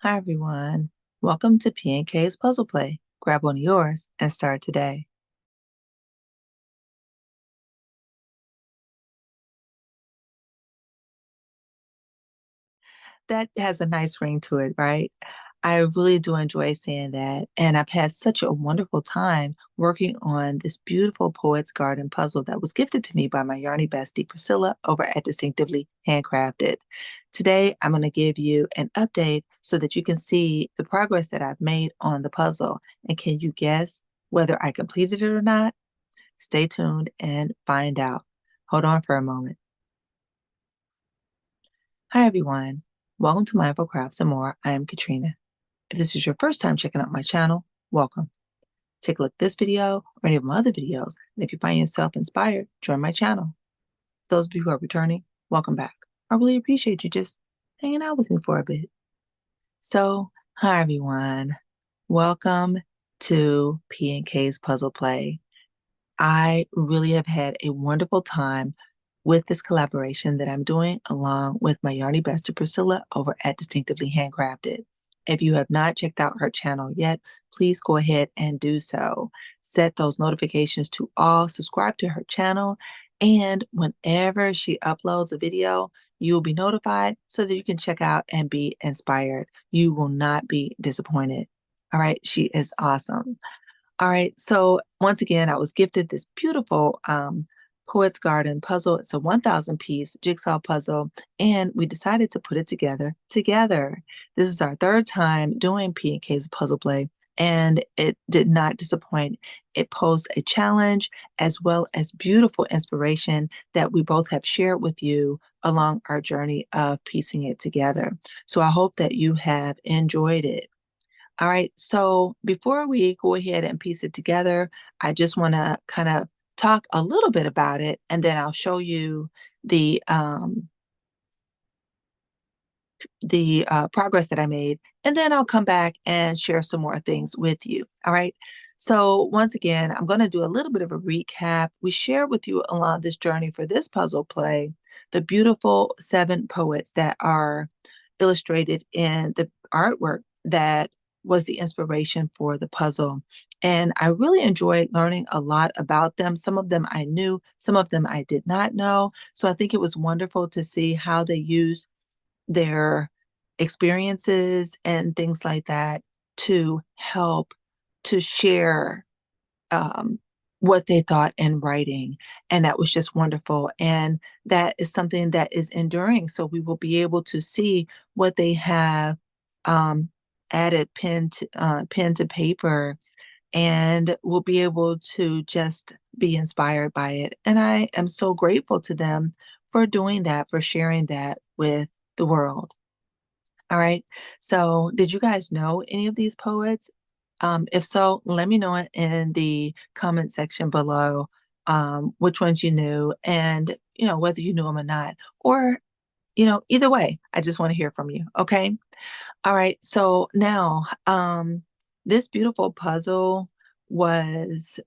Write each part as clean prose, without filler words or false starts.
Hi, everyone. Welcome to P&K's Puzzle Play. Grab one of yours and start today. That has a nice ring to it, right? I really do enjoy saying that. And I've had such a wonderful time working on this beautiful Poet's Garden puzzle that was gifted to me by my Yarny Bestie Pricilla over at Distinctively Handcrafted. Today, I'm going to give you an update so that you can see the progress that I've made on the puzzle. And can you guess whether I completed it or not? Stay tuned and find out. Hold on for a moment. Hi, everyone. Welcome to Mindful Crafts and More. I am Katrina. If this is your first time checking out my channel, welcome. Take a look at this video or any of my other videos, and if you find yourself inspired, join my channel. Those of you who are returning, welcome back. I really appreciate you just hanging out with me for a bit. So, hi, everyone. Welcome to P&K's Puzzle Play. I really have had a wonderful time with this collaboration that I'm doing along with my Yarny Bestie Pricilla over at Distinctively Handcrafted. If you have not checked out her channel yet, please go ahead and do so. Set those notifications to all, subscribe to her channel, and whenever she uploads a video, you will be notified so that you can check out and be inspired. You will not be disappointed. All right, she is awesome. All right, so once again, I was gifted this beautiful Poet's Garden puzzle. It's a 1,000-piece jigsaw puzzle, and we decided to put it together. This is our third time doing P&K's Puzzle Play, and it did not disappoint. It posed a challenge as well as beautiful inspiration that we both have shared with you along our journey of piecing it together. So I hope that you have enjoyed it. All right, so before we go ahead and piece it together, I just want to kind of talk a little bit about it, and then I'll show you the progress that I made, and then I'll come back and share some more things with you. All right. So once again, I'm going to do a little bit of a recap. We shared with you along this journey for this puzzle play the beautiful 7 poets that are illustrated in the artwork that was the inspiration for the puzzle. And I really enjoyed learning a lot about them. Some of them I knew, some of them I did not know. So I think it was wonderful to see how they use their experiences and things like that to help to share what they thought in writing. And that was just wonderful. And that is something that is enduring. So we will be able to see what they have um, added pen to paper, and we'll be able to just be inspired by it. And I am so grateful to them for doing that, for sharing that with the world. All right. So, did you guys know any of these poets? If so, let me know in the comment section below which ones you knew and, whether you knew them or not. Or, either way, I just want to hear from you. Okay. All right. So now, this beautiful puzzle was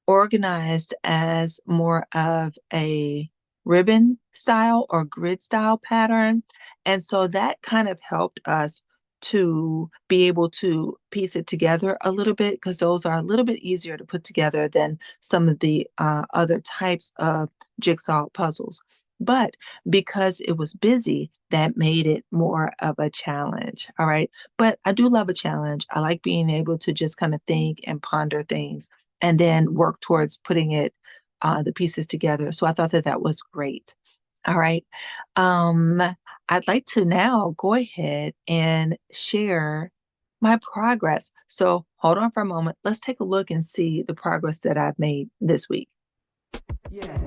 organized as more of a ribbon style or grid style pattern. And so that kind of helped us to be able to piece it together a little bit, because those are a little bit easier to put together than some of the other types of jigsaw puzzles. But because it was busy, that made it more of a challenge. All right. But I do love a challenge. I like being able to just kind of think and ponder things and then work towards putting the pieces together. So I thought that that was great. All right. Um, I'd like to now go ahead and share my progress. So hold on for a moment. Let's take a look and see the progress that I've made this week. Yeah.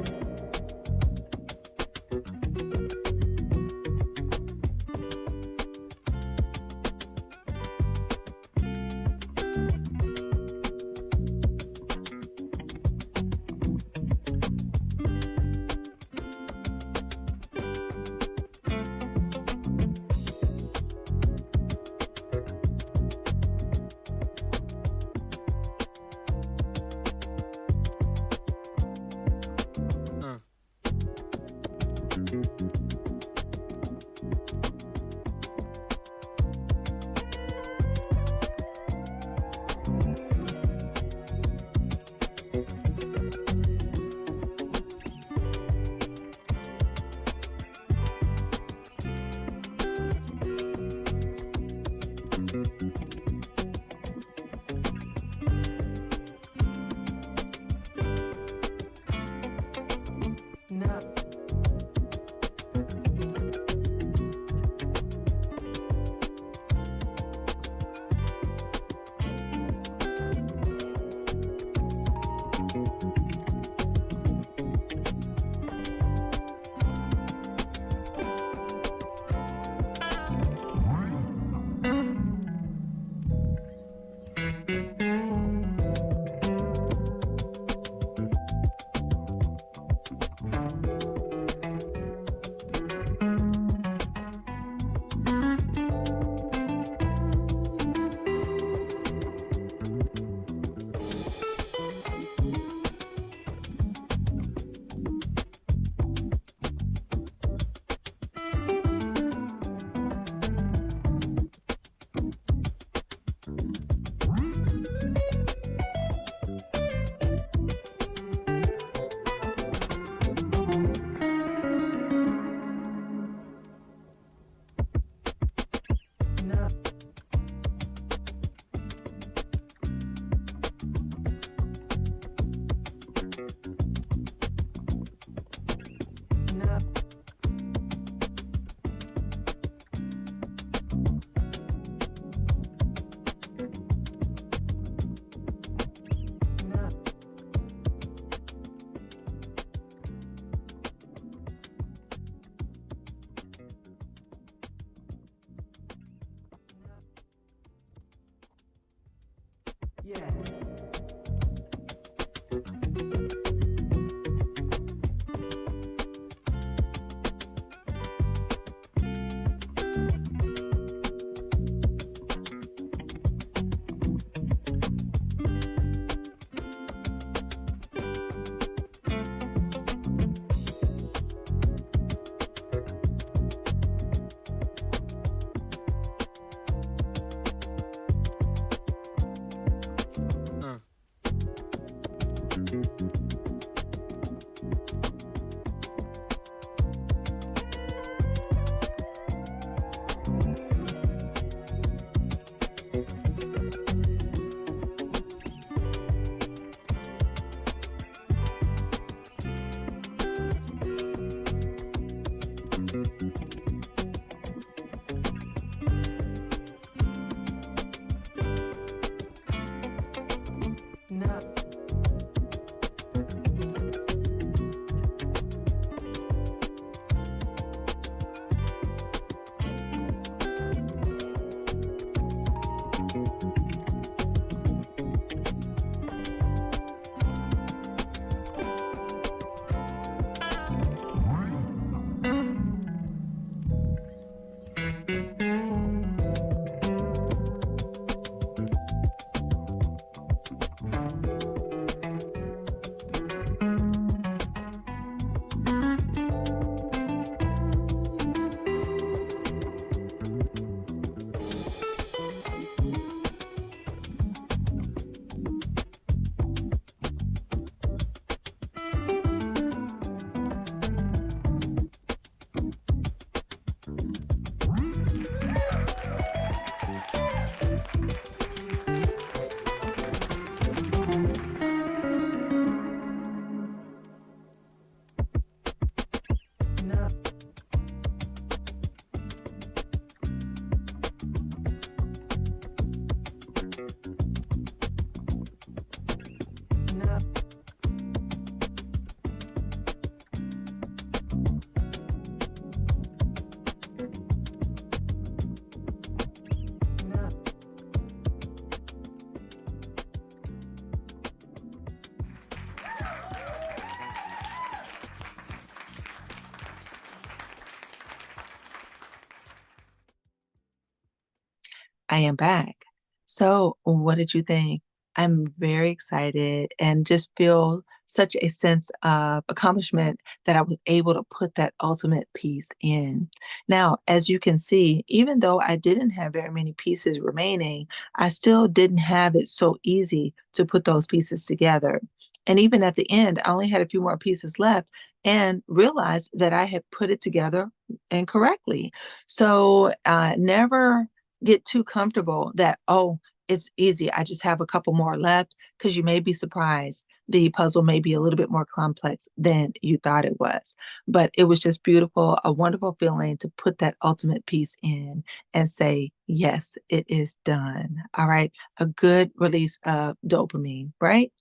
I am back. So, what did you think? I'm very excited and just feel such a sense of accomplishment that I was able to put that ultimate piece in. Now, as you can see, even though I didn't have very many pieces remaining, I still didn't have it so easy to put those pieces together. And even at the end, I only had a few more pieces left and realized that I had put it together incorrectly. So, never get too comfortable that, oh, it's easy. I just have a couple more left, because you may be surprised. The puzzle may be a little bit more complex than you thought it was. But it was just beautiful, a wonderful feeling to put that ultimate piece in and say, yes, it is done. All right. A good release of dopamine, right?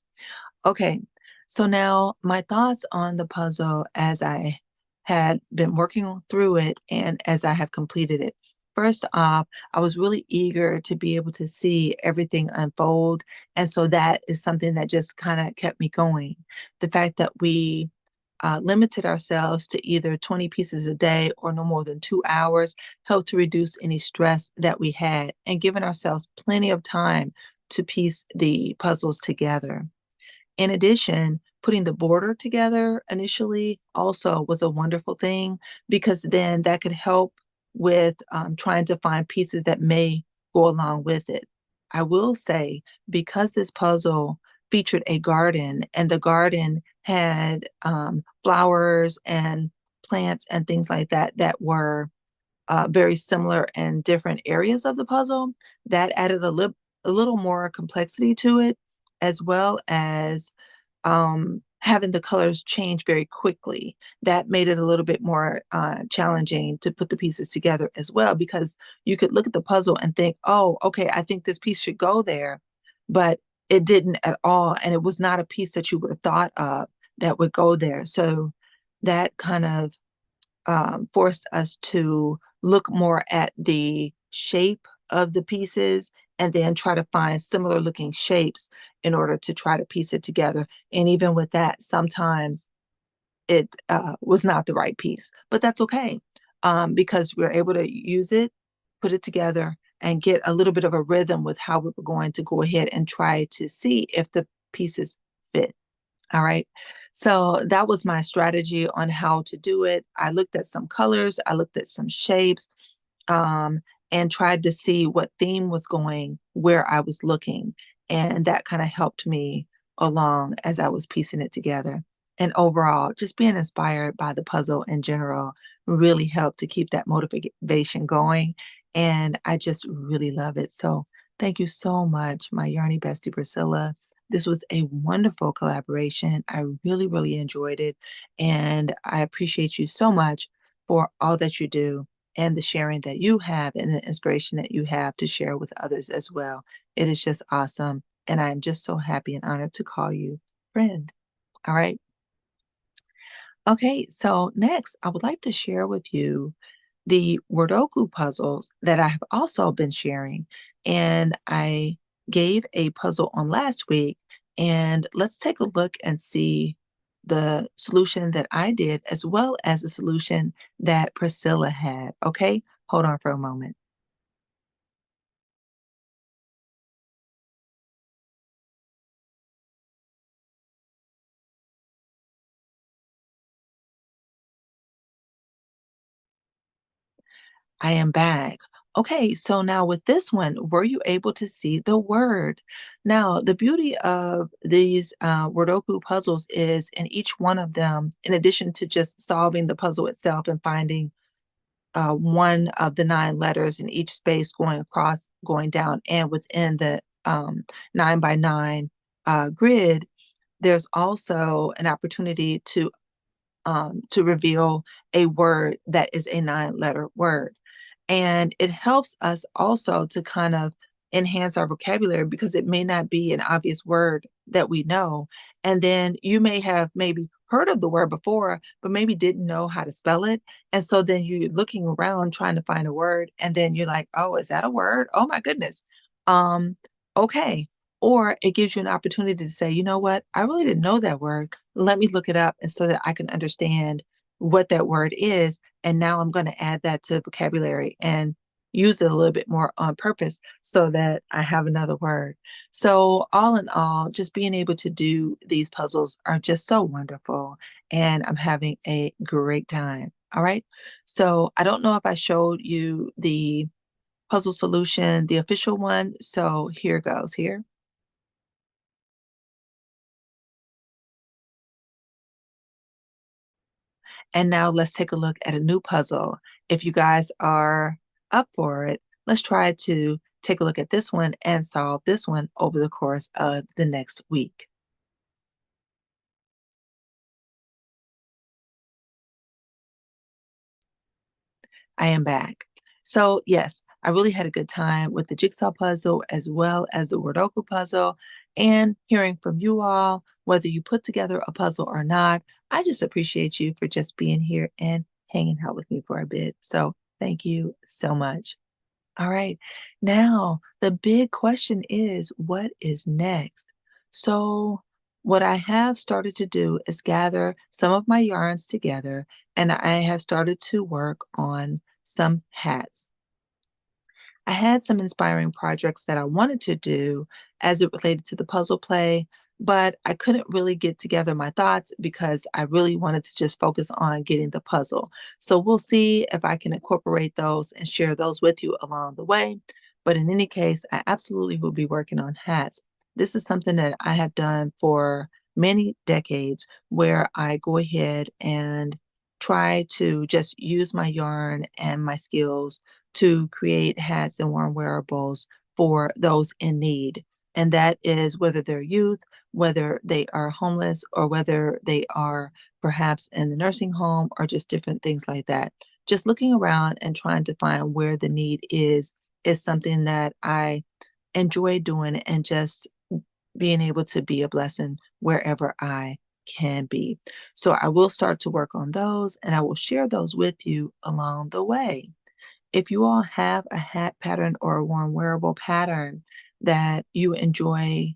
Okay, so now my thoughts on the puzzle as I had been working through it and as I have completed it. First off, I was really eager to be able to see everything unfold. And so that is something that just kind of kept me going. The fact that we limited ourselves to either 20 pieces a day or no more than 2 hours helped to reduce any stress that we had and given ourselves plenty of time to piece the puzzles together. In addition, putting the border together initially also was a wonderful thing, because then that could help with trying to find pieces that may go along with it. I will say, because this puzzle featured a garden and the garden had flowers and plants and things like that that were very similar in different areas of the puzzle, that added a little more complexity to it, as well as having the colors change very quickly. That made it a little bit more challenging to put the pieces together as well, because you could look at the puzzle and think, oh, okay, I think this piece should go there, but it didn't at all. And it was not a piece that you would have thought of that would go there. So that kind of forced us to look more at the shape of the pieces and then try to find similar looking shapes in order to try to piece it together. And even with that, sometimes it was not the right piece, but that's okay, because we're able to use it, put it together, and get a little bit of a rhythm with how we were going to go ahead and try to see if the pieces fit. All right. So that was my strategy on how to do it. I looked at some colors, I looked at some shapes, um, and tried to see what theme was going where I was looking. And that kind of helped me along as I was piecing it together. And overall, just being inspired by the puzzle in general really helped to keep that motivation going. And I just really love it. So thank you so much, my Yarny Bestie Priscilla. This was a wonderful collaboration. I really, really enjoyed it. And I appreciate you so much for all that you do and the sharing that you have and the inspiration that you have to share with others as well. It is just awesome. And I'm just so happy and honored to call you friend. All right. Okay. So next, I would like to share with you the Wordoku puzzles that I have also been sharing. And I gave a puzzle on last week. And let's take a look and see the solution that I did, as well as the solution that Priscilla had. Okay, hold on for a moment. I am back. Okay, so now with this one, were you able to see the word? Now, the beauty of these Wordoku puzzles is in each one of them, in addition to just solving the puzzle itself and finding one of the 9 letters in each space going across, going down, and within the 9 by 9 grid, there's also an opportunity to reveal a word that is a 9 letter word. And it helps us also to kind of enhance our vocabulary because it may not be an obvious word that we know. And then you may have maybe heard of the word before, but maybe didn't know how to spell it. And so then you're looking around trying to find a word, and then you're like, oh, is that a word? Oh my goodness. Um, okay. Or it gives you an opportunity to say, you know what? I really didn't know that word. Let me look it up and so that I can understand what that word is. And now I'm going to add that to vocabulary and use it a little bit more on purpose so that I have another word. So, all in all, just being able to do these puzzles are just so wonderful. And I'm having a great time. All right. So, I don't know if I showed you the puzzle solution, the official one. So, here goes here. And now let's take a look at a new puzzle. If you guys are up for it, let's try to take a look at this one and solve this one over the course of the next week. I am back. So, yes, I really had a good time with the jigsaw puzzle as well as the Wordoko puzzle and hearing from you all, whether you put together a puzzle or not. I just appreciate you for just being here and hanging out with me for a bit. So, thank you so much. All right. Now, the big question is what is next? So, what I have started to do is gather some of my yarns together, and I have started to work on some hats. I had some inspiring projects that I wanted to do as it related to the puzzle play, but I couldn't really get together my thoughts because I really wanted to just focus on getting the puzzle. So we'll see if I can incorporate those and share those with you along the way. But in any case, I absolutely will be working on hats. This is something that I have done for many decades where I go ahead and try to just use my yarn and my skills to create hats and warm wearables for those in need. And that is whether they're youth, whether they are homeless, or whether they are perhaps in the nursing home or just different things like that. Just looking around and trying to find where the need is something that I enjoy doing and just being able to be a blessing wherever I can be. So I will start to work on those and I will share those with you along the way. If you all have a hat pattern or a warm wearable pattern that you enjoy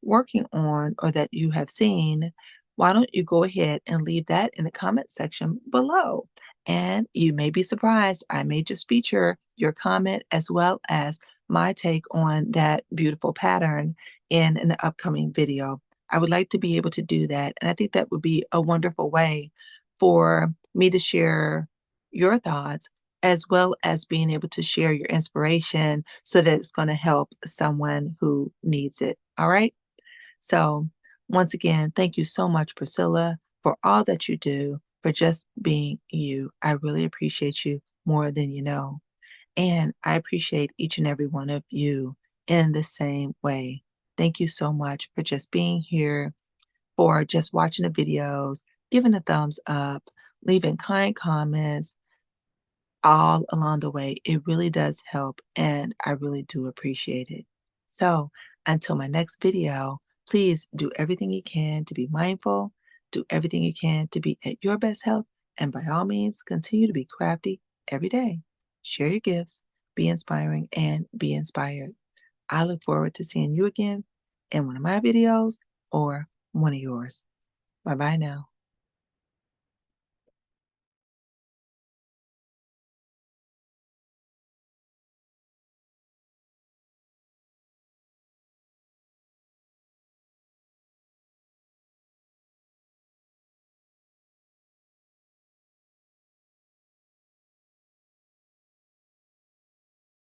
working on or that you have seen, why don't you go ahead and leave that in the comment section below? And you may be surprised, I may just feature your comment as well as my take on that beautiful pattern in an upcoming video. I would like to be able to do that, and I think that would be a wonderful way for me to share your thoughts as well as being able to share your inspiration so that it's going to help someone who needs it. All right. So, once again, thank you so much, Priscilla, for all that you do, for just being you. I really appreciate you more than you know. And I appreciate each and every one of you in the same way. Thank you so much for just being here, for just watching the videos, giving a thumbs up, leaving kind comments, all along the way. It really does help, and I really do appreciate it. So, until my next video, please do everything you can to be mindful, do everything you can to be at your best health, and by all means, continue to be crafty every day. Share your gifts, be inspiring, and be inspired. I look forward to seeing you again in one of my videos or one of yours. Bye bye now.